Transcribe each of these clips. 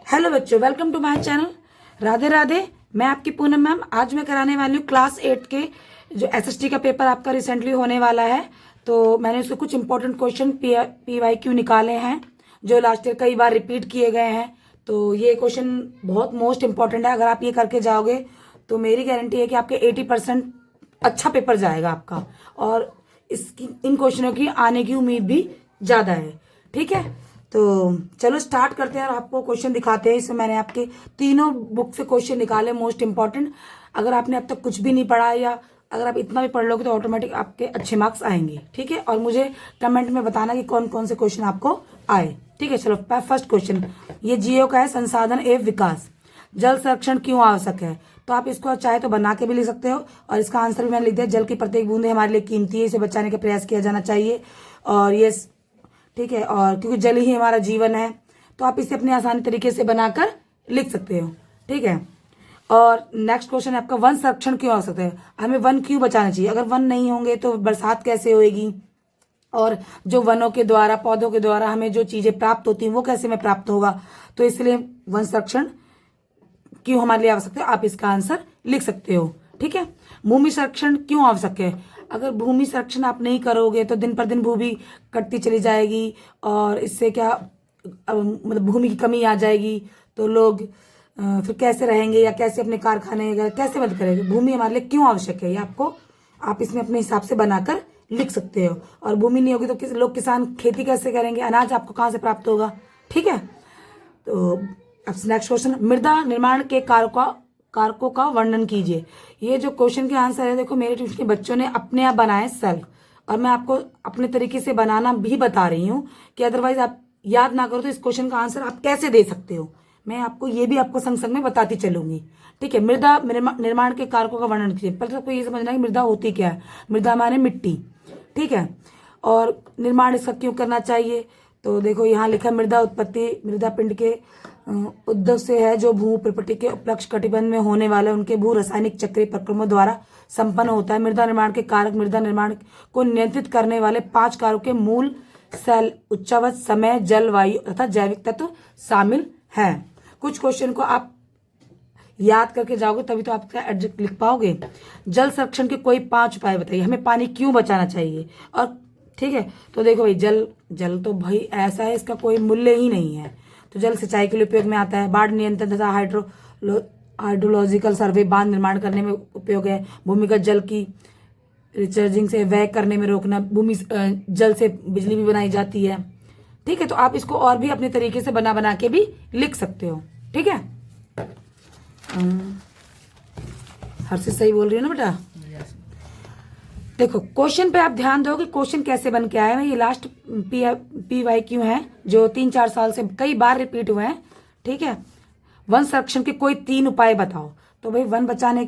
Hello बच्चों, welcome to my channel. Radhe Radhe. मैं आपकी पूनम मैम। आज मैं कराने वाली हूँ क्लास 8 के जो एसएसटी का पेपर आपका रिसेंटली होने वाला है। तो मैंने उससे कुछ इंपॉर्टेंट क्वेश्चन PYQ निकाले हैं जो लास्ट ईयर कई बार रिपीट किए गए हैं। तो ये क्वेश्चन बहुत मोस्ट इंपॉर्टेंट है। अगर आप ये करके जाओगे तो मेरी गारंटी है कि आपके 80% अच्छा पेपर जाएगा आपका, और इसकी इन क्वेश्चनों की आने की उम्मीद भी ज़्यादा है। ठीक है, तो चलो स्टार्ट करते हैं और आपको क्वेश्चन दिखाते हैं। इसमें मैंने आपके तीनों बुक से क्वेश्चन निकाले मोस्ट इंपॉर्टेंट। अगर आपने अब तक कुछ भी नहीं पढ़ा या अगर आप इतना भी पढ़ लोगे तो ऑटोमेटिक आपके अच्छे मार्क्स आएंगे। ठीक है, और मुझे कमेंट में बताना कि कौन कौन से क्वेश्चन आपको आए। ठीक है, चलो फर्स्ट क्वेश्चन ये जियो का है, संसाधन एवं विकास। जल संरक्षण क्यों आवश्यक है? तो आप इसको चाहे तो बना के भी लिख सकते हो, और इसका आंसर भी मैंने लिख दिया। जल की प्रत्येक बूंदे हमारे लिए कीमती है, इसे बचाने का प्रयास किया जाना चाहिए। और ये ठीक है, और क्योंकि जल ही हमारा जीवन है, तो आप इसे अपने आसानी तरीके से बनाकर लिख सकते हो। ठीक है, और नेक्स्ट क्वेश्चन है आपका, वन संरक्षण क्यों आवश्यक है? हमें वन क्यों बचाना चाहिए? अगर वन नहीं होंगे तो बरसात कैसे होएगी, और जो वनों के द्वारा पौधों के द्वारा हमें जो चीजें प्राप्त होती हैं वो कैसे में प्राप्त होगा? तो इसलिए वन संरक्षण क्यों हमारे लिए आवश्यक है, आप इसका आंसर लिख सकते हो। ठीक है, भूमि संरक्षण क्यों आवश्यक है? अगर भूमि संरक्षण आप नहीं करोगे तो दिन पर दिन भूमि कटती चली जाएगी, और इससे क्या मतलब भूमि की कमी आ जाएगी। तो लोग फिर कैसे रहेंगे, या कैसे अपने कारखाने कैसे बंद करेंगे? भूमि हमारे लिए क्यों आवश्यक है, ये आपको आप इसमें अपने हिसाब से बनाकर लिख सकते हो। और भूमि नहीं होगी तो लोग किसान खेती कैसे करेंगे, अनाज आपको कहाँ से प्राप्त होगा? ठीक है, तो अब नेक्स्ट क्वेश्चन, मृदा निर्माण के कारकों का वर्णन कीजिए। ये जो क्वेश्चन के आंसर है, देखो मेरे ट्यूशन के बच्चों ने अपने आप बनाए सेल्फ, और मैं आपको अपने तरीके से बनाना भी बता रही हूँ कि अदरवाइज आप याद ना करो तो इस क्वेश्चन का आंसर आप कैसे दे सकते हो। मैं आपको ये भी आपको संग संग में बताती चलूंगी। ठीक है, मृदा निर्माण के कारकों का वर्णन कीजिए। पहले आपको ये समझना है कि मृदा होती क्या है। मृदा माने मिट्टी। ठीक है, और निर्माण इसका क्यों करना चाहिए? तो देखो यहाँ लिखा, मृदा उत्पत्ति मृदा पिंड के उद्भव से है, जो भू प्रकृति के उपलक्ष्य कटिबंध में होने वाले उनके भू रासायनिक चक्रीय प्रक्रमों द्वारा संपन्न होता है। मृदा निर्माण के कारक मृदा निर्माण को नियंत्रित करने वाले 5 कारकों के मूल सेल, उच्चावच, समय, जल, वायु तथा जैविक तत्व शामिल हैं। कुछ क्वेश्चन को आप याद करके जाओगे तभी तो आप एडजेक्ट लिख पाओगे। जल संरक्षण के कोई 5 उपाय बताइए। हमें पानी क्यों बचाना चाहिए? और ठीक है, तो देखो भाई, जल तो भाई ऐसा है, इसका कोई मूल्य ही नहीं है। तो जल सिंचाई के लिए उपयोग में आता है। बाढ़ नियंत्रण तथा हाइड्रोलॉजिकल सर्वे, बांध निर्माण करने में उपयोग है। भूमिगत जल की रिचार्जिंग से व्यय करने में रोकना। भूमि जल से बिजली भी बनाई जाती है। ठीक है, तो आप इसको और भी अपने तरीके से बना बना के भी लिख सकते हो। ठीक है, हर चीज सही बोल रही हो ना बेटा? देखो क्वेश्चन पे आप ध्यान दो कि क्वेश्चन कैसे बन के आया है। ये लास्ट PYQ है जो 3-4 साल से कई बार रिपीट हुए हैं। ठीक है, वन संरक्षण के कोई 3 उपाय बताओ। तो भाई वन बचाने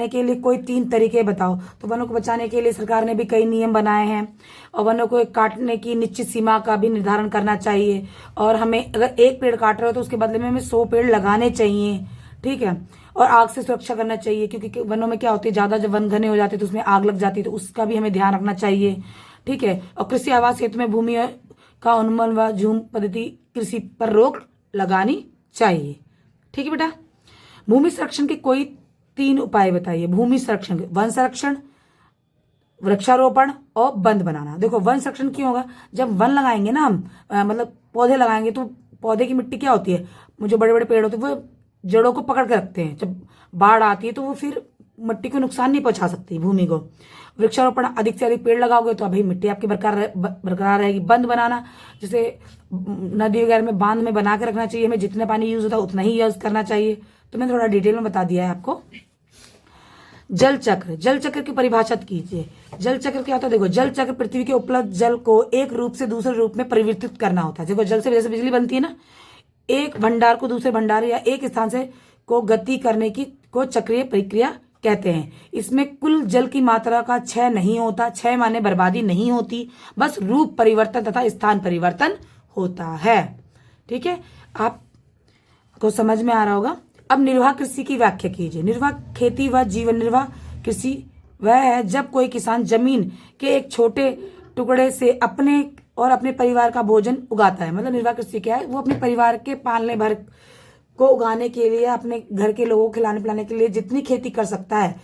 के लिए कोई 3 तरीके बताओ। तो वनों को बचाने के लिए सरकार ने भी कई नियम बनाए हैं, और वनों को काटने की निश्चित सीमा का भी निर्धारण करना चाहिए। और हमें अगर 1 पेड़ काट रहे हो तो उसके बदले में हमें 100 पेड़ लगाने चाहिए। ठीक है, और आग से सुरक्षा करना चाहिए, क्योंकि वनों में क्या होती है, ज्यादा जब वन घने हो जाते हैं तो उसमें आग लग जाती है, तो उसका भी हमें ध्यान रखना चाहिए। ठीक है, और कृषि आवास हेतु में भूमि का उन्मूलन व झूम पद्धति कृषि पर रोक लगानी चाहिए। ठीक है बेटा, भूमि संरक्षण के कोई 3 उपाय बताइए। भूमि संरक्षण, वन संरक्षण, वृक्षारोपण और बंद बनाना। देखो वन संरक्षण क्यों होगा? जब वन लगाएंगे ना हम, मतलब पौधे लगाएंगे, तो पौधे की मिट्टी क्या होती है, जो बड़े बड़े पेड़ होते हैं वो जड़ों को पकड़ के रखते हैं। जब बाढ़ आती है तो वो फिर मिट्टी को नुकसान नहीं पहुंचा सकती भूमि को। वृक्षारोपण, अधिक से अधिक पेड़ लगाओगे तो अभी मिट्टी आपकी बरकरार रहेगी। बंद बनाना, जैसे नदी वगैरह में बांध में बना के रखना चाहिए। हमें जितना पानी यूज होता है उतना ही यूज करना चाहिए। तो मैंने थोड़ा डिटेल में बता दिया है आपको। जल चक्र की परिभाषा कीजिए। जल चक्र क्या होता है? देखो जल चक्र पृथ्वी के उपलब्ध जल को एक रूप से दूसरे रूप में परिवर्तित करना होता है। देखो जल से जैसे बिजली बनती है ना, एक भंडार को दूसरे भंडार या एक स्थान से को गति करने की को चक्रीय प्रक्रिया कहते हैं। इसमें कुल जल की मात्रा का क्षय नहीं होता। क्षय माने बर्बादी नहीं होती, बस रूप परिवर्तन तथा स्थान परिवर्तन होता है। ठीक है, आपको समझ में आ रहा होगा। अब निर्वाह कृषि की व्याख्या कीजिए। निर्वाह खेती व जीवन निर्वाह कृषि वह है जब कोई किसान जमीन के एक छोटे टुकड़े से अपने और अपने परिवार का भोजन उगाता है। मतलब निर्वाह कृषि क्या है? वो अपने परिवार के पालने भर को उगाने के लिए, अपने घर के लोगों को खिलाने पिलाने के लिए जितनी खेती कर सकता है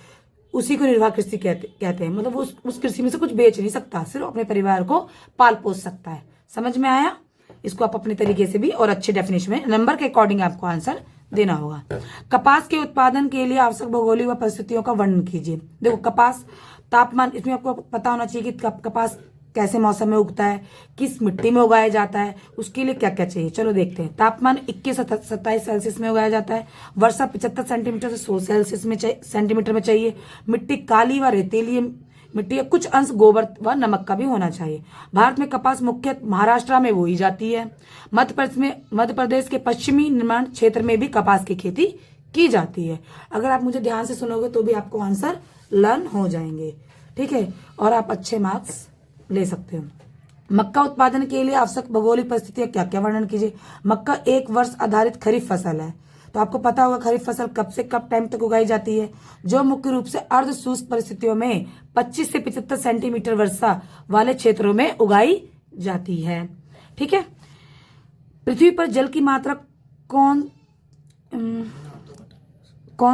उसी को निर्वाह कृषि कहते हैं। मतलब वो उस कृषि में से कुछ बेच नहीं सकता, सिर्फ अपने परिवार को पाल पोस सकता है। समझ में आया? इसको आप अपने तरीके से भी और अच्छे डेफिनेशन में नंबर के अकॉर्डिंग आपको आंसर देना होगा। कपास के उत्पादन के लिए आवश्यक भौगोलिक व परिस्थितियों का वर्णन कीजिए। देखो कपास तापमान, इसमें आपको पता होना चाहिए कि कपास कैसे मौसम में उगता है, किस मिट्टी में उगाया जाता है, उसके लिए क्या क्या चाहिए। चलो देखते हैं। तापमान 21-27 सेल्सियस में उगाया जाता है। वर्षा 75 सेंटीमीटर से 100 सेल्सियस में सेंटीमीटर में चाहिए। मिट्टी काली व रेतीली मिट्टी, कुछ अंश गोबर व नमक का भी होना चाहिए। भारत में कपास मुख्य महाराष्ट्र में बोई जाती है। मध्य प्रदेश के पश्चिमी निर्माण क्षेत्र में भी कपास की खेती की जाती है। अगर आप मुझे ध्यान से सुनोगे तो भी आपको आंसर लर्न हो जाएंगे, ठीक है, और आप अच्छे मार्क्स ले सकते हो। मक्का उत्पादन के लिए आवश्यक भौगोलिक परिस्थितियां क्या क्या, वर्णन कीजिए। मक्का एक वर्ष आधारित खरीफ फसल है, तो आपको पता होगा खरीफ फसल कब से कब टाइम तक उगाई जाती है, जो मुख्य रूप से अर्ध शुष्क परिस्थितियों में 25 से 75 सेंटीमीटर वर्षा वाले क्षेत्रों में उगाई जाती है। ठीक है। पृथ्वी पर जल की मात्रा कौन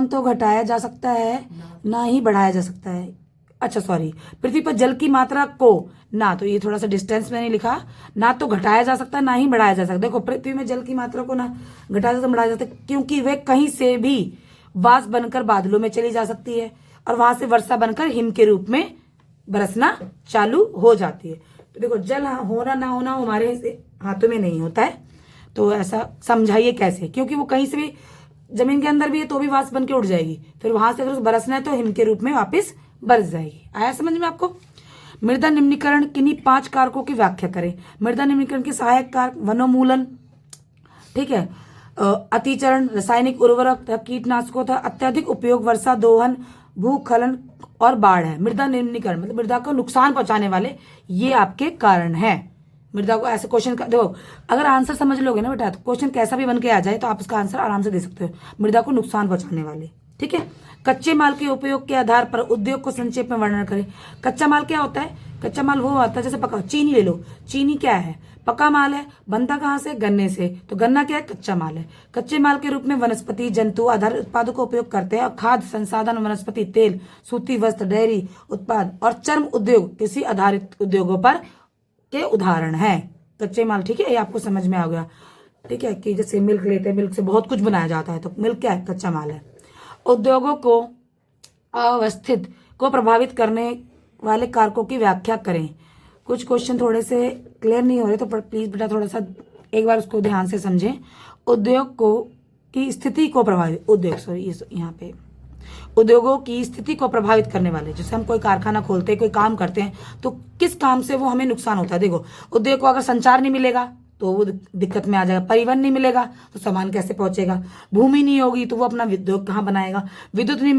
तो घटाया जा सकता है, ना ही बढ़ाया जा सकता है। अच्छा सॉरी, पृथ्वी पर जल की मात्रा को ना, तो ये थोड़ा सा डिस्टेंस मैंने लिखा, ना तो घटाया जा सकता ना ही बढ़ाया जा सकता। देखो पृथ्वी में जल की मात्रा को ना घटाया जा सकता बढ़ाया जा सकता, क्योंकि वे कहीं से भी वाष्प बनकर बादलों में चली जा सकती है और वहां से वर्षा बनकर हिम के रूप में बरसना चालू हो जाती है। तो देखो जल होना ना होना हमारे हाथों में नहीं होता है, तो ऐसा समझाइए कैसे, क्योंकि वो कहीं से भी जमीन के अंदर भी है तो भी वाष्प बन के उड़ जाएगी, फिर वहां से अगर बरसना है तो हिम के रूप में वापस बरस जाएगी। आया समझ में आपको? मृदा निम्नीकरण किन्हीं 5 कारकों की व्याख्या करें। मृदा निम्नीकरण के सहायक कारक वनोन्मूलन, ठीक है, अतिचरण, रासायनिक उर्वरक, कीटनाशकों का अत्यधिक उपयोग, वर्षा दोहन, भूस्खलन और बाढ़ है। मृदा निम्नीकरण मतलब मृदा को नुकसान पहुंचाने वाले ये आपके कारण हैं। मृदा को ऐसे क्वेश्चन का देखो, अगर आंसर समझ लोगे ना बेटा, तो क्वेश्चन कैसा भी बन के आ जाए तो आप उसका आंसर आराम से दे सकते हो। मृदा को नुकसान पहुंचाने वाले, ठीक है। कच्चे माल के उपयोग के आधार पर उद्योग को संक्षेप में वर्णन करें। कच्चा माल क्या होता है? कच्चा माल वो होता है जैसे पका, चीनी ले लो, चीनी क्या है? पका माल है। बनता कहाँ से? गन्ने से। तो गन्ना क्या है? कच्चा माल है। कच्चे माल के रूप में वनस्पति जंतु आधारित उत्पादों का उपयोग करते हैं और खाद्य संसाधन, वनस्पति तेल, सूती वस्त्र, डेयरी उत्पाद और चर्म उद्योग कृषि आधारित उद्योगों पर के उदाहरण है कच्चे माल। ठीक है, ये आपको समझ में आ गया। ठीक है, कि जैसे मिल्क लेते हैं, मिल्क से बहुत कुछ बनाया जाता है, तो मिल्क क्या है? कच्चा माल है। उद्योगों को अवस्थित को प्रभावित करने वाले कारकों की व्याख्या करें। कुछ क्वेश्चन थोड़े से क्लियर नहीं हो रहे, तो प्लीज बेटा थोड़ा सा एक बार उसको ध्यान से समझें। उद्योग को की स्थिति को प्रभावित, उद्योग सॉरी यहाँ पे उद्योगों की स्थिति को प्रभावित करने वाले, जैसे हम कोई कारखाना खोलते हैं, कोई काम करते हैं, तो किस काम से वो हमें नुकसान होता है। देखो उद्योग को अगर संचार नहीं मिलेगा तो वो दिक्कत में आ जाएगा। परिवहन नहीं मिलेगा तो सामान कैसे पहुंचेगा। भूमि नहीं होगी तो वो अपना उद्योग कहाँ बनाएगा। विद्युत नहीं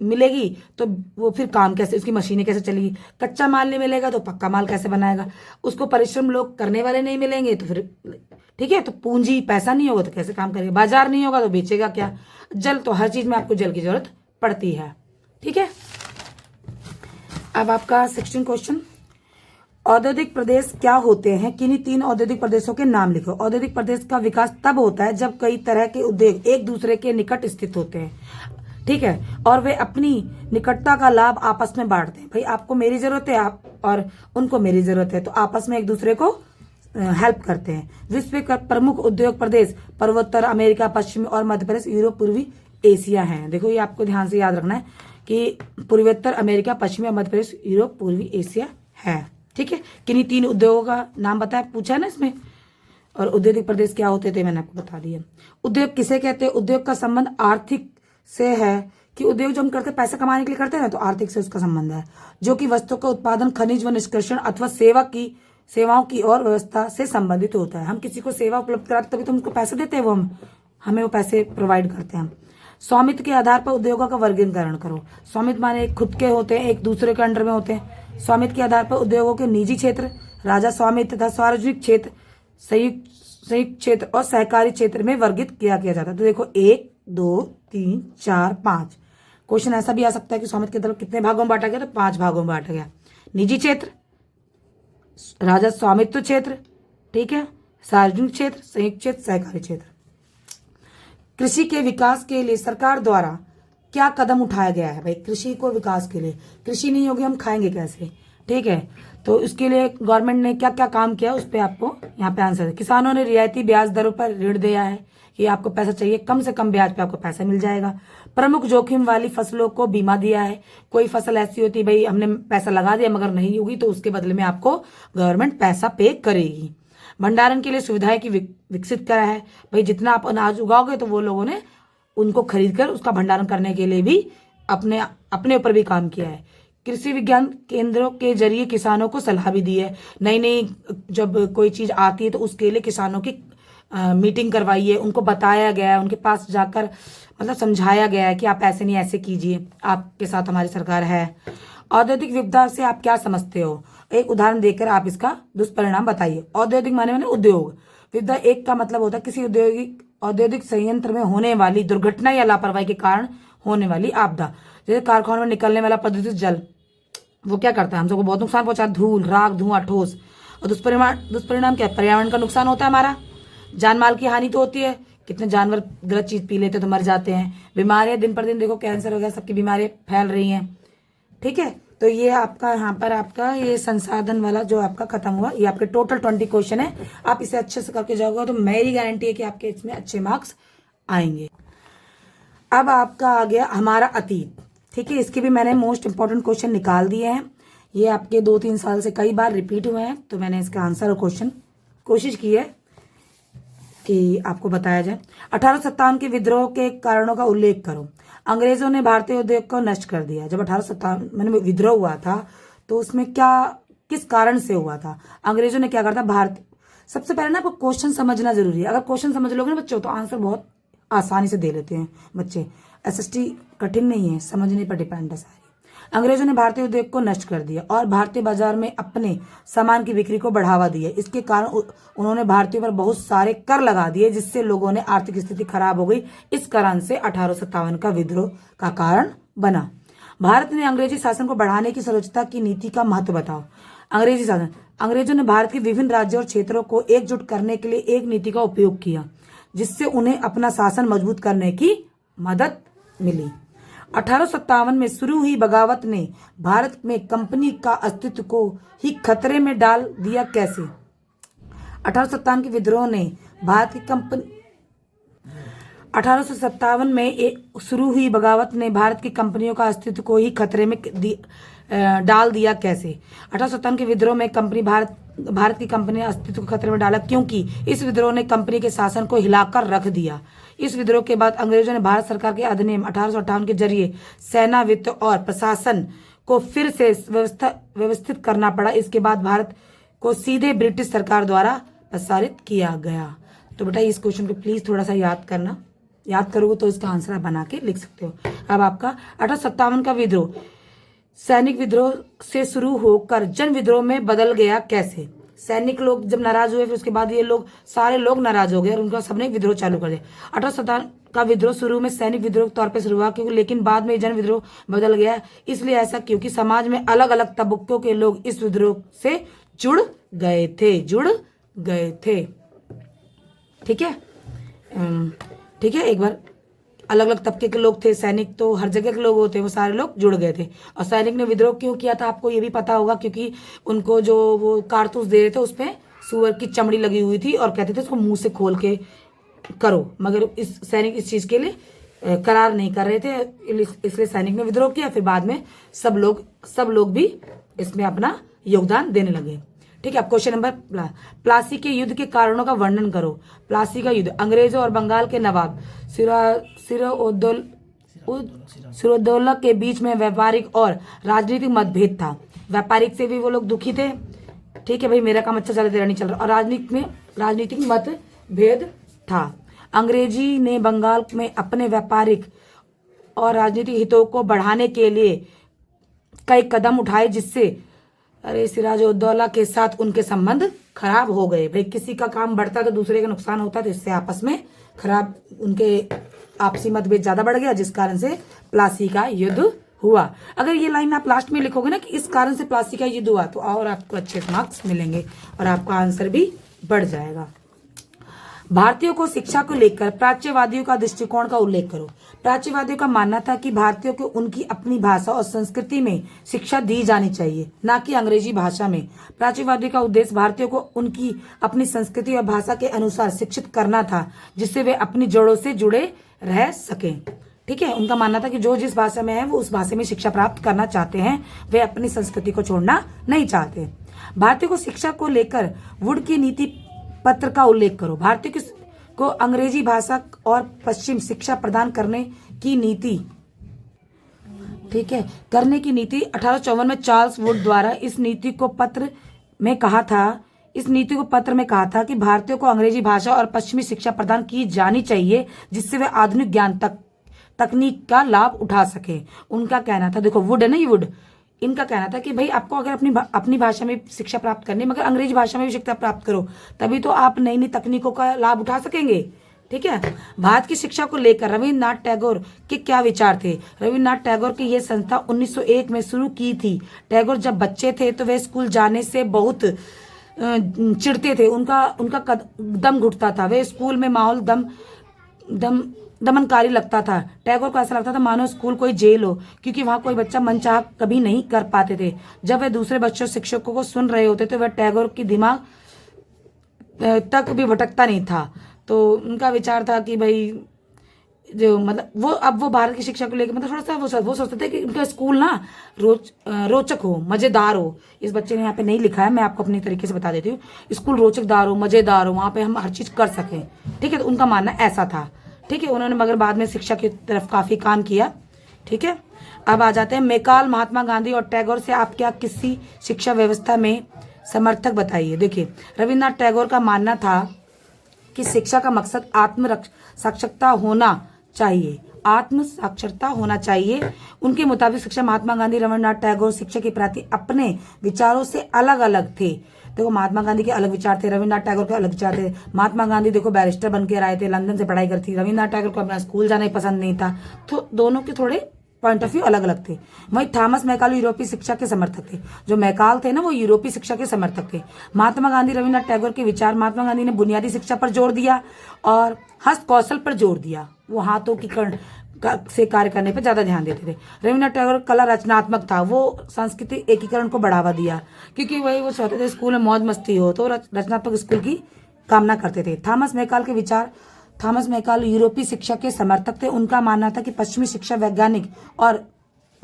मिलेगी तो वो फिर काम कैसे, उसकी मशीनें कैसे चलेगी। कच्चा माल नहीं मिलेगा तो पक्का माल कैसे बनाएगा। उसको परिश्रम लोग करने वाले नहीं मिलेंगे तो फिर, ठीक है, तो पूंजी पैसा नहीं होगा तो कैसे काम करेगा। बाजार नहीं होगा तो बेचेगा क्या। जल, तो हर चीज में आपको जल की जरूरत पड़ती है। ठीक है, अब आपका 16 क्वेश्चन, औद्योगिक प्रदेश क्या होते हैं? किन्हीं 3 औद्योगिक प्रदेशों के नाम लिखो। औद्योगिक प्रदेश का विकास तब होता है जब कई तरह के उद्योग एक दूसरे के निकट स्थित होते हैं, ठीक है, और वे अपनी निकटता का लाभ आपस में बांटते हैं। भाई आपको मेरी जरूरत है, आप और उनको मेरी जरूरत है, तो आपस में एक दूसरे को हेल्प करते हैं। विश्व के प्रमुख उद्योग प्रदेश पूर्वोत्तर अमेरिका, पश्चिमी और मध्य प्रदेश, यूरोप, पूर्वी एशिया हैं। देखो ये आपको ध्यान से याद रखना है कि पूर्वोत्तर अमेरिका, पश्चिमी और मध्य प्रदेश, यूरोप, पूर्वी एशिया है। ठीक है, किन्हीं 3 उद्योगों का नाम बताया, पूछा है ना इसमें। और औद्योगिक प्रदेश क्या होते थे मैंने आपको बता दिया। उद्योग किसे कहते हैं? उद्योग का संबंध आर्थिक से है, कि उद्योग जो हम करते हैं पैसा कमाने के लिए करते हैं ना, तो आर्थिक से उसका संबंध है, जो कि वस्तु का उत्पादन, खनिज व निष्कर्षण अथवा सेवाओं की और व्यवस्था से संबंधित होता है। हम किसी को सेवा उपलब्ध कराते तभी तो उनको पैसे देते हैं, वो हमें वो पैसे प्रोवाइड करते हैं। स्वामित्व के आधार पर उद्योगों का वर्गीकरण करो। स्वामित्व माने खुद के होते हैं, एक दूसरे के अंडर में होते हैं। स्वामित्व के आधार पर उद्योगों के निजी क्षेत्र, राजा स्वामित्व तथा सार्वजनिक क्षेत्र, संयुक्त क्षेत्र और सहकारी क्षेत्र में वर्गित किया जाता है। तो देखो 1 2 3 4 5 क्वेश्चन ऐसा भी आ सकता है कि स्वामित्व के आधार पर कितने भागों में बांटा गया, तो 5 भागों में बांटा गया। निजी क्षेत्र, राजा स्वामित्व क्षेत्र, ठीक है, सार्वजनिक क्षेत्र, संयुक्त क्षेत्र, सहकारी क्षेत्र। कृषि के विकास के लिए सरकार द्वारा क्या कदम उठाया गया है? भाई कृषि को विकास के लिए, कृषि नहीं होगी हम खाएंगे कैसे? ठीक है, तो इसके लिए गवर्नमेंट ने क्या क्या काम किया उस पर आपको यहाँ पे आंसर है। किसानों ने रियायती ब्याज दरों पर ऋण दिया है कि आपको पैसा चाहिए कम से कम ब्याज पे आपको पैसा मिल जाएगा। प्रमुख जोखिम वाली फसलों को बीमा दिया है। कोई फसल ऐसी होती है भाई हमने पैसा लगा दिया मगर नहीं होगी तो उसके बदले में आपको गवर्नमेंट पैसा पे करेगी। भंडारण के लिए सुविधाएं की विकसित करा है। भाई जितना आप अनाज उगाओगे तो वो लोगों ने उनको खरीद कर उसका भंडारण करने के लिए भी अपने ऊपर भी काम किया है। कृषि विज्ञान केंद्रों के जरिए किसानों को सलाह भी दी है। नई नई जब कोई चीज आती है तो उसके लिए किसानों की मीटिंग करवाई है, उनको बताया गया है, उनके पास जाकर मतलब समझाया गया है कि आप ऐसे नहीं ऐसे कीजिए, आपके साथ हमारी सरकार है। औद्योगिक विपदा से आप क्या समझते हो? एक उदाहरण देकर आप इसका दुष्परिणाम बताइए। औद्योगिक माने उद्योग, विपदा एक का मतलब होता है किसी औद्योगिक संयंत्र में होने वाली दुर्घटना या लापरवाही के कारण होने वाली आपदा। जैसे कारखानों में निकलने वाला प्रदूषित जल, वो क्या करता है हम सबको बहुत नुकसान पहुंचा, धूल, राख, धुआं, ठोस। और दुष्परिणाम क्या है? पर्यावरण का नुकसान होता है हमारा, जान माल की हानि तो होती है, कितने जानवर गलत चीज पी लेते तो मर जाते हैं। बीमारियां दिन पर दिन देखो, कैंसर वगैरह सबकी बीमारियां फैल रही हैं। ठीक है, तो ये आपका यहाँ पर आपका ये संसाधन वाला जो आपका खत्म हुआ, ये आपके टोटल 20 क्वेश्चन है। आप इसे अच्छे से करके जाओगे तो मेरी गारंटी है कि आपके इसमें अच्छे मार्क्स आएंगे। अब आपका आ गया हमारा अतीत। ठीक है, इसके भी मैंने मोस्ट इंपॉर्टेंट क्वेश्चन निकाल दिए हैं। ये आपके 2-3 साल से कई बार रिपीट हुए हैं, तो मैंने इसका आंसर और क्वेश्चन कोशिश की है कि आपको बताया जाए। 1857 के विद्रोह के कारणों का उल्लेख करो। अंग्रेजों ने भारतीय उद्योग को नष्ट कर दिया। जब 1857 में विद्रोह हुआ था तो उसमें किस कारण से हुआ था? अंग्रेजों ने क्या करता भारत, सबसे पहले ना आपको क्वेश्चन समझना जरूरी है। अगर क्वेश्चन समझ लोगे ना बच्चों तो आंसर बहुत आसानी से दे लेते हैं बच्चे। एसएसटी कठिन नहीं है, समझने पर डिपेंड है सारी। अंग्रेजों ने भारतीय उद्योग को नष्ट कर दिया और भारतीय बाजार में अपने सामान की बिक्री को बढ़ावा दिया। इसके कारण उन्होंने भारतीयों पर बहुत सारे कर लगा दिए, जिससे लोगों ने आर्थिक स्थिति खराब हो गई। इस कारण से 1857 का विद्रोह का कारण बना। भारत ने अंग्रेजी शासन को बढ़ाने की स्वच्छता की नीति का महत्व बताओ। अंग्रेजी शासन, अंग्रेजों ने भारत के विभिन्न राज्यों और क्षेत्रों को एकजुट करने के लिए एक नीति का उपयोग किया, जिससे उन्हें अपना शासन मजबूत करने की मदद मिली। 1857 में शुरू हुई बगावत ने भारत में कंपनी का अस्तित्व को ही खतरे में डाल दिया। कैसे? 1857 के विद्रोह ने भारत की कंपनी 1857 में शुरू हुई बगावत ने भारत की कंपनियों का अस्तित्व को ही खतरे में डाल दिया। कैसे? 1857 के विद्रोह में भारत की कंपनी अस्तित्व को खतरे में डाला क्योंकि इस विद्रोह ने कंपनी के शासन को हिलाकर रख दिया। इस विद्रोह के बाद अंग्रेजों ने भारत सरकार के अधिनियम 1858 के जरिए सेना, वित्त और प्रशासन को फिर से व्यवस्थित करना पड़ा। इसके बाद भारत को सीधे ब्रिटिश सरकार द्वारा प्रसारित किया गया। तो बेटा इस क्वेश्चन को प्लीज थोड़ा सा याद करना, याद करोगे तो इसका आंसर आप बना के लिख सकते हो। अब आपका 1857 का विद्रोह सैनिक विद्रोह से शुरू होकर जन विद्रोह में बदल गया। कैसे? सैनिक लोग जब नाराज हुए फिर उसके बाद ये लोग सारे लोग नाराज हो गए और उनका सबने विद्रोह चालू कर दिया। 1857 का विद्रोह शुरू में सैनिक विद्रोह के तौर पर शुरू हुआ क्योंकि लेकिन बाद में जन विद्रोह बदल गया। इसलिए ऐसा क्योंकि समाज में अलग अलग तबकों के लोग इस विद्रोह से जुड़ गए थे। ठीक है, ठीक है, एक बार अलग अलग तबके के लोग थे, सैनिक तो हर जगह के लोग होते हैं, वो सारे लोग जुड़ गए थे। और सैनिक ने विद्रोह क्यों किया था आपको ये भी पता होगा, क्योंकि उनको जो वो कारतूस दे रहे थे उसपे सुअर की चमड़ी लगी हुई थी और कहते थे उसको मुंह से खोल के करो, मगर इस सैनिक इस चीज के लिए करार नहीं कर रहे थे, इसलिए सैनिक ने विद्रोह किया। फिर बाद में सब लोग भी इसमें अपना योगदान देने लगे। ठीक है, अब क्वेश्चन नंबर प्लासी के युद्ध के कारणों का वर्णन करो। प्लासी का युद्ध अंग्रेजों और बंगाल के नवाब सिराजुद्दौला के बीच में व्यापारिक और राजनीतिक मतभेद था। व्यापारिक से भी वो लोग दुखी थे, ठीक है भाई मेरा काम अच्छा चल रहा, तेरा नहीं चल रहा, और राजनीतिक मतभेद था। अंग्रेजी ने बंगाल में अपने व्यापारिक और राजनीतिक हितों को बढ़ाने के लिए कई कदम उठाए, जिससे सिराजुद्दौला के साथ उनके संबंध खराब हो गए। भाई किसी का काम बढ़ता तो दूसरे का नुकसान होता, तो इससे आपस में खराब उनके आपसी मतभेद ज्यादा बढ़ गया, जिस कारण से प्लासी का युद्ध हुआ। अगर ये लाइन आप लास्ट में लिखोगे ना कि इस कारण से प्लासी का युद्ध हुआ, तो और आपको अच्छे मार्क्स मिलेंगे और आपका आंसर भी बढ़ जाएगा। भारतीयों को शिक्षा को लेकर प्राच्यवादियों का दृष्टिकोण का उल्लेख करो। प्राच्यवादियों का मानना था कि भारतीयों को उनकी अपनी भाषा और संस्कृति में शिक्षा दी जानी चाहिए, ना कि अंग्रेजी भाषा में। प्राच्यवादियों का उद्देश्य भारतीयों को उनकी अपनी संस्कृति और भाषा के अनुसार शिक्षित करना था, जिससे वे अपनी जड़ों से जुड़े रह सकें। ठीक है, उनका मानना था कि जो जिस भाषा में है वो उस भाषा में शिक्षा प्राप्त करना चाहते हैं, वे अपनी संस्कृति को छोड़ना नहीं चाहते। भारतीयों को शिक्षा को लेकर वुड की नीति पत्र का उल्लेख करो। भारतीयों को अंग्रेजी भाषा और पश्चिम शिक्षा प्रदान करने की नीति, ठीक है, करने की नीति 1854 में चार्ल्स वुड द्वारा इस नीति को पत्र में कहा था कि भारतीयों को अंग्रेजी भाषा और पश्चिमी शिक्षा प्रदान की जानी चाहिए, जिससे वे आधुनिक ज्ञान तकनीक का लाभ उठा सके। उनका कहना था, देखो वुड है ना, ये वुड, इनका कहना था कि भाई आपको अगर अपनी भाषा में शिक्षा प्राप्त करनी, मगर अंग्रेजी भाषा में भी शिक्षा प्राप्त करो, तभी तो आप नई नई तकनीकों का लाभ उठा सकेंगे। ठीक है, भारत की शिक्षा को लेकर रविन्द्रनाथ टैगोर के क्या विचार थे। रविन्द्रनाथ टैगोर की यह संस्था 1901 में शुरू की थी। टैगोर जब बच्चे थे तो वे स्कूल जाने से बहुत चिढ़ते थे, उनका दम घुटता था, वे स्कूल में माहौल दमनकारी लगता था। टैगोर को ऐसा लगता था मानो स्कूल कोई जेल हो, क्योंकि वहां कोई बच्चा मनचाहा कभी नहीं कर पाते थे। जब वे दूसरे बच्चों शिक्षकों को सुन रहे होते तो वह टैगोर की दिमाग तक भी भटकता नहीं था। तो उनका विचार था कि भाई जो मतलब वो भारत की शिक्षा को लेकर मतलब थोड़ा सा वो सोचते थे कि उनका स्कूल ना रोचक हो, मजेदार हो। इस बच्चे ने यहाँ पे नहीं लिखा है, मैं आपको अपनी तरीके से बता देती हूँ। स्कूल रोचकदार हो, मजेदार हो, वहां पे हम हर चीज कर सकें। ठीक है, तो उनका मानना ऐसा था। ठीक है, उन्होंने मगर बाद में शिक्षा की तरफ काफी काम किया। ठीक है, अब आ जाते हैं मैकाल, महात्मा गांधी और टैगोर से आप क्या किसी शिक्षा व्यवस्था में समर्थक बताइए। देखिए, रविन्द्रनाथ टैगोर का मानना था कि शिक्षा का मकसद आत्म साक्षरता होना चाहिए। उनके मुताबिक शिक्षा महात्मा गांधी, रविन्द्रनाथ टैगोर शिक्षा के प्रति अपने विचारों से अलग अलग थे। देखो, महात्मा गांधी के अलग विचार थे, रविन्द्रनाथ टैगोर के अलग विचार थे। महात्मा गांधी देखो बैरिस्टर बन के आए थे, लंदन से पढ़ाई करती। रविन्द्रनाथ टैगोर को अपना स्कूल जाना ही पसंद नहीं था। तो दोनों के थोड़े पॉइंट ऑफ व्यू अलग अलग थे। वहीं थॉमस मैकाल यूरोपीय शिक्षा के समर्थक थे। जो मैकाल थे ना, वो यूरोपीय शिक्षा के समर्थक थे। महात्मा गांधी, रविन्द्रनाथ टैगोर के विचार, महात्मा गांधी ने बुनियादी शिक्षा पर जोर दिया और हस्त कौशल पर जोर दिया। वो हाथों की से कार्य करने पर ज्यादा ध्यान देते थे। रविन्द्रनाथ टैगोर कला रचनात्मक था, वो सांस्कृतिक एकीकरण को बढ़ावा दिया, क्योंकि वही वो चाहते थे स्कूल में मौज मस्ती हो, तो रचनात्मक स्कूल की कामना करते थे। थॉमस मैकाल के विचार, थॉमस मैकाल यूरोपीय शिक्षा के समर्थक थे। उनका मानना था कि पश्चिमी शिक्षा वैज्ञानिक और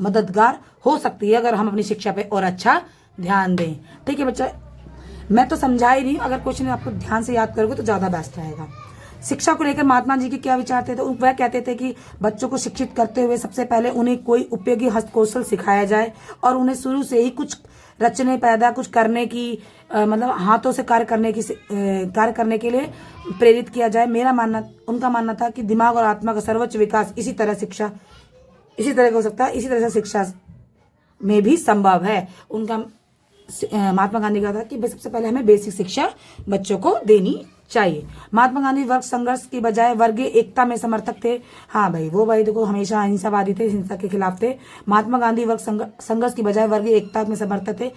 मददगार हो सकती है अगर हम अपनी शिक्षा पे और अच्छा ध्यान दें। ठीक है बच्चा, मैं तो समझा ही नहीं, अगर क्वेश्चन आपको ध्यान से याद करोगे तो ज्यादा बेस्ट रहेगा। शिक्षा को लेकर महात्मा जी के क्या विचार थे, तो वह कहते थे कि बच्चों को शिक्षित करते हुए सबसे पहले उन्हें कोई उपयोगी हस्तकौशल सिखाया जाए और उन्हें शुरू से ही कुछ रचने पैदा कुछ करने की मतलब हाथों से कार्य करने के लिए प्रेरित किया जाए। उनका मानना था कि दिमाग और आत्मा का सर्वोच्च विकास इसी तरह हो सकता है, इसी तरह से शिक्षा में भी संभव है। उनका महात्मा गांधी का था कि सबसे पहले हमें बेसिक शिक्षा बच्चों को देनी चाहिए। महात्मा गांधी वर्ग संघर्ष की बजाय वर्गीय एकता में समर्थक थे। हाँ भाई देखो हमेशा अहिंसावादी थे, हिंसा के खिलाफ थे। महात्मा गांधी वर्ग संघर्ष की बजाय वर्गीय एकता में समर्थक थे,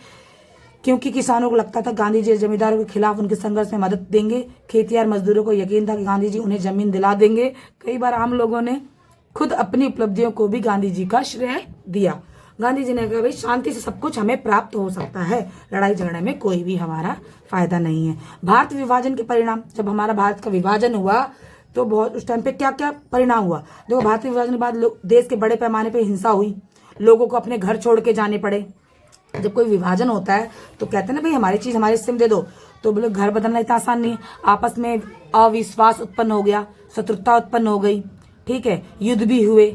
क्योंकि किसानों को लगता था गांधी जी जमींदारों के खिलाफ उनके संघर्ष में मदद देंगे। खेतियार मजदूरों को यकीन था कि गांधी जी उन्हें जमीन दिला देंगे। कई बार आम लोगों ने खुद अपनी उपलब्धियों को भी गांधी जी का श्रेय दिया। गांधी जी ने कहा भाई शांति से सब कुछ हमें प्राप्त हो सकता है, लड़ाई झगड़े में कोई भी हमारा फायदा नहीं है। भारत विभाजन के परिणाम, जब हमारा भारत का विभाजन हुआ तो बहुत उस टाइम पे क्या क्या परिणाम हुआ। देखो, भारत विभाजन के बाद देश के बड़े पैमाने पे हिंसा हुई, लोगों को अपने घर छोड़ के जाने पड़े। जब कोई विभाजन होता है तो कहते हैं ना भाई हमारी चीज हमारे हिस्से में दे दो, तो बोले घर बदलना इतना आसान नहीं है। आपस में अविश्वास उत्पन्न हो गया, शत्रुता उत्पन्न हो गई, ठीक है, युद्ध भी हुए,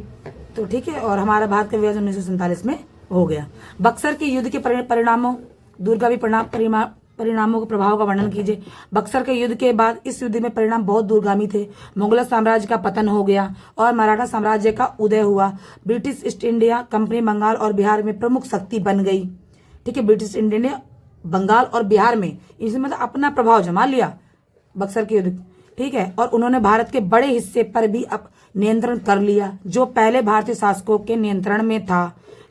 तो ठीक है, और हमारा भारत का विभाजन 1947 में हो गया। बक्सर के युद्ध के परिणामों, दूरगामी परिणामों के प्रभाव का वर्णन कीजिए। बक्सर के युद्ध के बाद इस युद्ध में परिणाम बहुत दूरगामी थे। मुगल साम्राज्य का पतन हो गया और मराठा साम्राज्य का उदय हुआ। British East India Company Bengal और बिहार में प्रमुख शक्ति बन गई। ठीक है, ब्रिटिश इंडिया बंगाल और बिहार में इसमें मतलब अपना प्रभाव जमा लिया बक्सर के युद्ध। ठीक है, और उन्होंने भारत के बड़े हिस्से पर भी अब नियंत्रण कर लिया जो पहले भारतीय शासकों के नियंत्रण में था।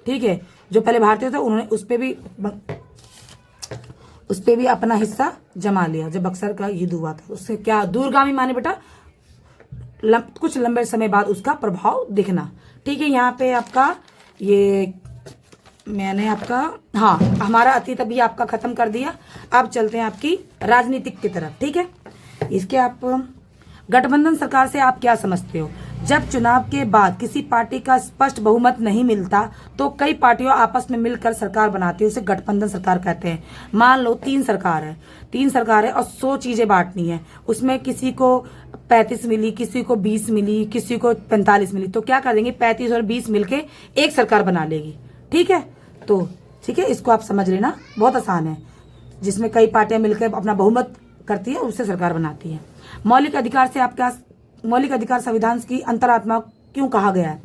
ठीक है, जो पहले भारतीय था उन्होंने उस पर भी उस पर भी अपना हिस्सा जमा लिया। जब बक्सर का युद्ध हुआ था उससे क्या दूरगामी माने बेटा कुछ लंबे समय बाद उसका प्रभाव दिखना। ठीक है, यहाँ पे आपका ये मैंने आपका हाँ हमारा अतीत अभी आपका खत्म कर दिया। अब चलते हैं आपकी राजनीतिक की तरफ। ठीक है, इसके आप गठबंधन सरकार से आप क्या समझते हो? जब चुनाव के बाद किसी पार्टी का स्पष्ट बहुमत नहीं मिलता तो कई पार्टियों आपस में मिलकर सरकार बनाती है, उसे गठबंधन सरकार कहते हैं। मान लो तीन सरकार है और 100 चीजें बांटनी है, उसमें किसी को 35 मिली, किसी को 20 मिली, किसी को 45 मिली, तो क्या कर देंगे 35 और 20 मिलके एक सरकार बना लेगी। ठीक है, तो ठीक है, इसको आप समझ लेना, बहुत आसान है। जिसमें कई पार्टियां मिलकर अपना बहुमत करती है उससे सरकार बनाती है। मौलिक अधिकार से आप क्या मौलिक अधिकार संविधान की अंतरात्मा क्यों कहा गया है?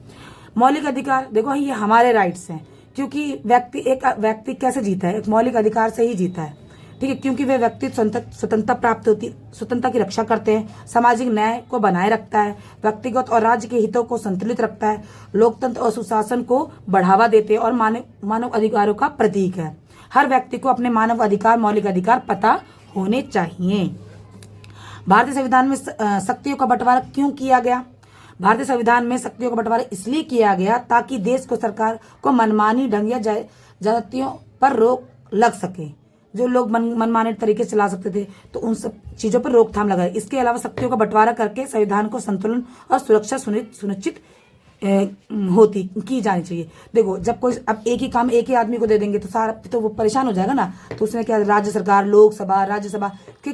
मौलिक अधिकार देखो ये हमारे राइट्स हैं, क्योंकि एक व्यक्ति कैसे जीता है? एक मौलिक अधिकार से ही जीता है। ठीक है, क्योंकि वे व्यक्ति स्वतंत्रता प्राप्त होती, स्वतंत्रता की रक्षा करते हैं, सामाजिक न्याय को बनाए रखता है, व्यक्तिगत और राज्य के हितों को संतुलित रखता है, लोकतंत्र और सुशासन को बढ़ावा देते हैं और मानव अधिकारों का प्रतीक है। हर व्यक्ति को अपने मानव अधिकार मौलिक अधिकार पता होने चाहिए। भारतीय संविधान में शक्तियों का बंटवारा क्यों किया गया? भारतीय संविधान में शक्तियों का बंटवारा इसलिए किया गया ताकि देश को सरकार को मनमानी ढंग या ज्यादतियों पर रोक लग सके। जो लोग मनमाने तरीके से चला सकते थे तो उन सब चीजों पर रोकथाम लगाए। इसके अलावा शक्तियों का बंटवारा करके संविधान को संतुलन और सुरक्षा सुनिश्चित होती की जानी चाहिए। देखो जब कोई अब एक ही काम एक ही आदमी को दे देंगे तो सारा तो वो परेशान हो जाएगा ना। तो उसमें क्या राज्य सरकार, लोकसभा, राज्यसभा के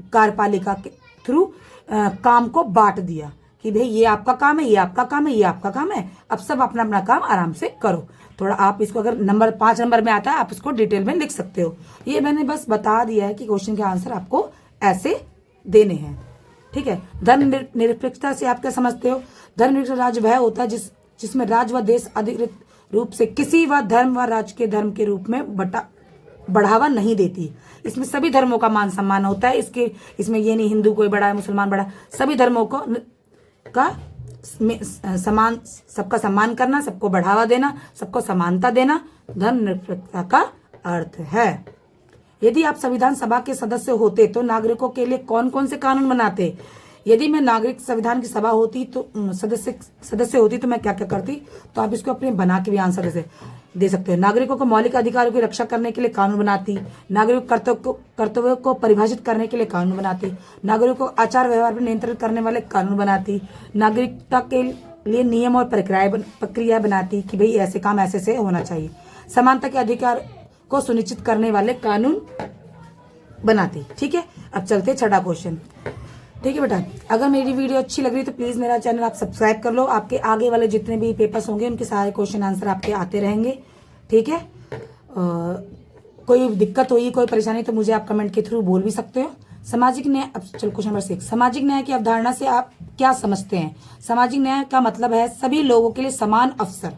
कार्यपालिका के थ्रू काम को बांट दिया कि भाई ये आपका काम है, ये आपका काम है, ये आपका काम है, अब सब अपना अपना काम आराम से करो। थोड़ा आप इसको अगर नंबर 5 नंबर में आता है आप इसको डिटेल में लिख सकते हो। ये मैंने बस बता दिया है कि क्वेश्चन के आंसर आपको ऐसे देने हैं। ठीक है, धर्मनिरपेक्षता से आप क्या समझते हो? धर्मनिरपेक्ष राज्य वह होता है जिसमें राज्य व देश अधिकृत रूप से किसी व धर्म व राज्य के धर्म के रूप में बढ़ावा नहीं देती। इसमें सभी धर्मों का मान सम्मान होता है। इसमें ये नहीं हिंदू कोई बड़ा है मुसलमान बड़ा, सभी धर्मों को का समान, सबका सम्मान करना, सबको बढ़ावा देना, सबको समानता देना धर्मनिरपेक्षता का अर्थ है। यदि आप संविधान सभा के सदस्य होते तो नागरिकों के लिए कौन कौन से कानून बनाते? यदि मैं नागरिक संविधान की सभा होती तो सदस्य होती तो मैं क्या क्या करती? तो आप इसको अपने बना के भी आंसर दे सकते हो। नागरिकों को मौलिक अधिकारों की रक्षा करने के लिए कानून बनाती, नागरिक कर्तव्यों को परिभाषित करने के लिए कानून बनाती, नागरिकों को आचार व्यवहार पर नियंत्रित करने वाले कानून बनाती, नागरिकता के लिए नियम और प्रक्रिया बनाती कि भाई ऐसे काम ऐसे से होना चाहिए, समानता के अधिकार को सुनिश्चित करने वाले कानून बनाती। ठीक है, अब चलते 6वां क्वेश्चन। ठीक है बेटा, अगर मेरी वीडियो अच्छी लग रही तो प्लीज मेरा चैनल आप सब्सक्राइब कर लो। आपके आगे वाले जितने भी पेपर्स होंगे उनके सारे क्वेश्चन आंसर आपके आते रहेंगे। ठीक है, कोई दिक्कत हुई, कोई परेशानी तो मुझे आप कमेंट के थ्रू बोल भी सकते हो। सामाजिक न्याय, अब चलो क्वेश्चन नंबर 6। सामाजिक न्याय की अवधारणा से आप क्या समझते हैं? सामाजिक न्याय का मतलब है सभी लोगों के लिए समान अवसर,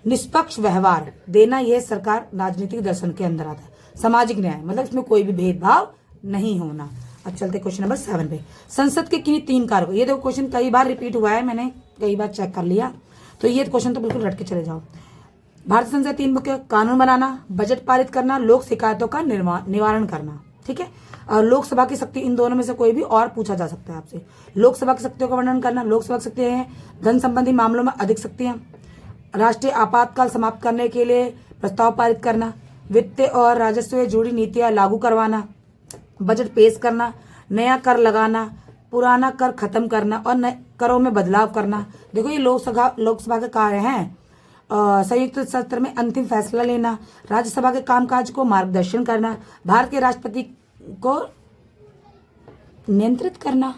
निष्पक्ष व्यवहार देना। यह सरकार राजनीतिक दर्शन के अंदर आता है। सामाजिक न्याय मतलब इसमें कोई भी भेदभाव नहीं होना। अब चलते क्वेश्चन नंबर 7 पे। संसद के किन्हीं 3 कारकों, ये देखो क्वेश्चन कई बार रिपीट हुआ है, मैंने कई बार चेक कर लिया, तो ये क्वेश्चन तो बिल्कुल रट के चले जाओ। भारतीय संसद 3 मुख्य कानून बनाना, बजट पारित करना, लोक शिकायतों का निवारण करना। ठीक है, और लोकसभा की शक्ति, इन दोनों में से कोई भी और पूछा जा सकता है आपसे। लोकसभा की शक्तियों का वर्णन करना। लोकसभा की शक्तियां हैं धन संबंधी मामलों में अधिक शक्तियां, राष्ट्रीय आपातकाल समाप्त करने के लिए प्रस्ताव पारित करना, वित्त और राजस्व से जुड़ी नीतियां लागू करवाना, बजट पेश करना, नया कर लगाना, पुराना कर खत्म करना और नए करों में बदलाव करना। देखो ये लोकसभा के कार्य हैं। संयुक्त सत्र में अंतिम फैसला लेना, राज्यसभा के कामकाज को मार्गदर्शन करना, भारत के राष्ट्रपति को नियंत्रित करना।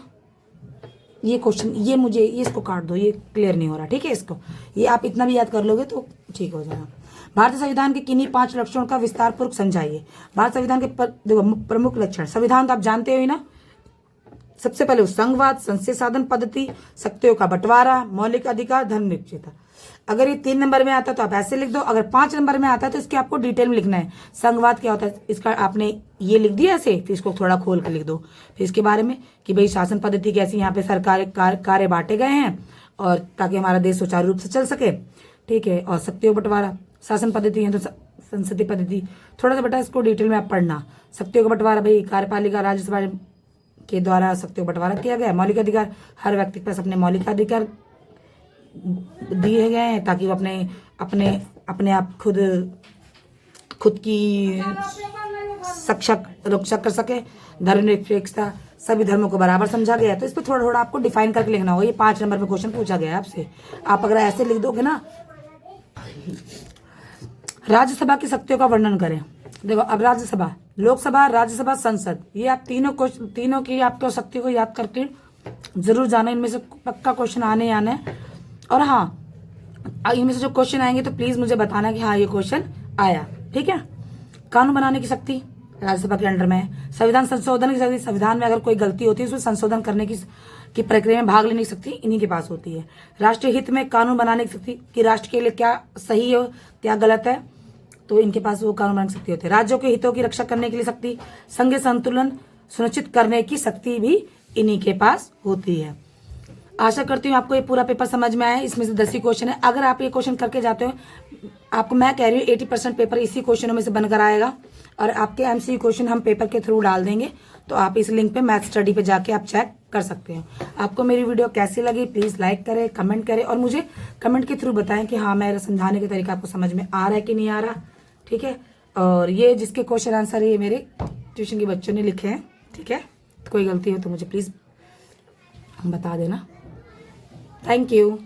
ये क्वेश्चन ये मुझे इसको काट दो, ये क्लियर नहीं हो रहा। ठीक है, इसको ये आप इतना भी याद कर लोगे तो ठीक हो जाएगा। भारतीय संविधान के किन्हीं 5 लक्षणों का विस्तार पूर्वक समझाइए। भारत संविधान के देखो प्रमुख लक्षण, संविधान तो आप जानते हो ही ना। सबसे पहले संघवाद, संसदीय साधन पद्धति, शक्तियों का बंटवारा, मौलिक अधिकार, धर्मनिरपेक्षता। अगर ये 3 नंबर में आता है तो आप ऐसे लिख दो। अगर 5 नंबर में आता है तो इसके आपको डिटेल में लिखना है। संघवाद क्या होता है, इसका आपने ये लिख दिया ऐसे, फिर इसको थोड़ा खोल कर लिख दो। फिर इसके बारे में कि भाई शासन पद्धति कैसी, यहाँ पे सरकार कार्य बांटे गए हैं और ताकि हमारा देश सुचारू रूप से चल सके। ठीक है, और शक्तियों बंटवारा, शासन पद्धति है तो संसदीय पद्धति, थोड़ा सा बेटा इसको डिटेल में आप पढ़ना। शक्तियों का बंटवारा, भाई कार्यपालिका राज्यसभा के द्वारा शक्तियों का बंटवारा किया गया। मौलिक अधिकार, हर व्यक्ति के पास अपने मौलिक अधिकार दिए गए हैं ताकि वो अपने आप खुद की रक्षा कर सके। धर्मनिरपेक्षता, सभी धर्मों को बराबर समझा गया है। तो इस पर थोड़ा थोड़ा आपको डिफाइन करके लिखना होगा। ये 5 नंबर में क्वेश्चन पूछा गया है आपसे। आप अगर ऐसे लिख दोगे ना, राज्यसभा की शक्तियों का वर्णन करें। देखो अब राज्यसभा, लोकसभा, राज्यसभा, संसद, ये आप तीनों की आपको शक्तियों को याद करके जरूर जाना। इनमें से पक्का क्वेश्चन आने है। और हाँ, इनमें से जो क्वेश्चन आएंगे तो प्लीज मुझे बताना कि हाँ ये क्वेश्चन आया, ठीक है। कानून बनाने की शक्ति राज्यसभा के अंडर में है। संविधान संशोधन की शक्ति, संविधान में अगर कोई गलती होती है उसमें संशोधन करने की प्रक्रिया में भाग लेने की शक्ति इन्हीं के पास होती है। राष्ट्रीय हित में कानून बनाने की शक्ति, कि राष्ट्र के लिए क्या सही है क्या गलत है, तो इनके पास वो कानून बनाने की शक्ति होती है। राज्यों के हितों की रक्षा करने के लिए शक्ति, संघीय संतुलन सुनिश्चित करने की शक्ति भी इन्हीं के पास होती है। आशा करती हूँ आपको ये पूरा पेपर समझ में आया। इसमें से 10 ही क्वेश्चन है। अगर आप ये क्वेश्चन करके जाते हो, आपको मैं कह रही हूँ 80% पेपर इसी क्वेश्चनों में से बनकर आएगा। और आपके एमसीक्यू क्वेश्चन हम पेपर के थ्रू डाल देंगे, तो आप इस लिंक पे मैथ स्टडी पे जाके आप चेक कर सकते हैं। आपको मेरी वीडियो कैसी लगी प्लीज लाइक करें, कमेंट करें और मुझे कमेंट के थ्रू बताएं कि हाँ मेरा समझाने का तरीका आपको समझ में आ रहा है कि नहीं आ रहा, ठीक है। और ये जिसके क्वेश्चन आंसर ये मेरे ट्यूशन के बच्चों ने लिखे हैं, ठीक है। कोई गलती हो तो मुझे प्लीज बता देना। Thank you.